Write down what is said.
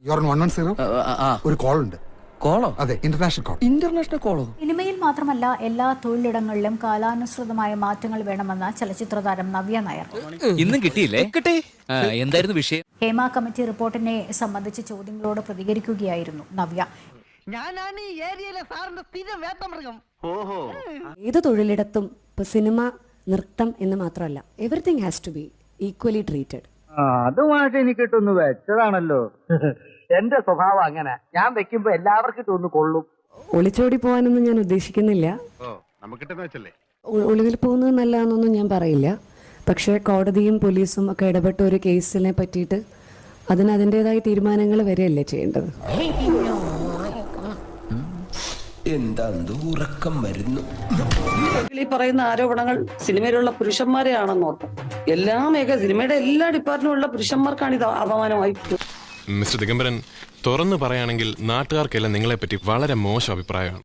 Your 110 ഒരു call ഉണ്ട്. കോളോ? അതെ, ഇന്റർനാഷണൽ കോൾ. ഇന്റർനാഷണൽ കോളോ? സിനിമയിൽ മാത്രമല്ല എല്ലാ തൊഴിലിടങ്ങളിലും കാലാനുസൃതമായ മാറ്റങ്ങൾ വേണമെന്ന ചലച്ചിത്ര താരം നവ്യ നായർ. ഇന്നും കിട്ടിയില്ലേ? എന്തായിരുന്നു വിഷയം? ഹേമ കമ്മിറ്റി റിപ്പോർട്ടിനെ സംബന്ധിച്ച് ചോദ്യങ്ങളോട് പ്രതികരിക്കുകയായിരുന്നു നവ്യ. ഞാനാണ് ഈ ഏരിയയിലെ സാറിന്റെ സ്ഥിരം വേട്ടമൃഗം. ഏത് തൊഴിലിടത്തും ഇപ്പൊ സിനിമ, നൃത്തം എന്ന് മാത്രമല്ല, everything has to be equally treated. അതുമായിട്ട് എനിക്കിട്ടൊന്ന് വെച്ചതാണല്ലോ. എന്റെ സ്വഭാവം അങ്ങനെ, ഞാൻ വെക്കുമ്പോ എല്ലാവർക്കും ഇട്ടൊന്ന് കൊള്ളും. ഒളിച്ചോടി പോകാനൊന്നും ഞാൻ ഉദ്ദേശിക്കുന്നില്ല. ഒളിവിൽ പോകുന്നത് നല്ലതാണെന്നൊന്നും ഞാൻ പറയില്ല. പക്ഷേ കോടതിയും പോലീസും ഒക്കെ ഇടപെട്ട ഒരു കേസിനെ പറ്റിയിട്ട് അതിന് അതിൻ്റെതായ തീരുമാനങ്ങൾ വരെയല്ലേ ചെയ്യേണ്ടത്. ഉറക്കം വരുന്നു. ഈ പറയുന്ന ആരോപണങ്ങൾ സിനിമയിലുള്ള പുരുഷന്മാരെയാണെന്നോർത്ത് സിനിമയുടെ എല്ലാ ഡിപ്പാർട്ട്മെന്റിലുള്ള പുരുഷന്മാർക്കാണ് ഇത് അപമാനമായി. മിസ്റ്റർ ദിഗംബരൻ, തുറന്നു പറയുകയാണെങ്കിൽ നാട്ടുകാർക്കെല്ലാം നിങ്ങളെപ്പറ്റി വളരെ മോശം അഭിപ്രായമാണ്.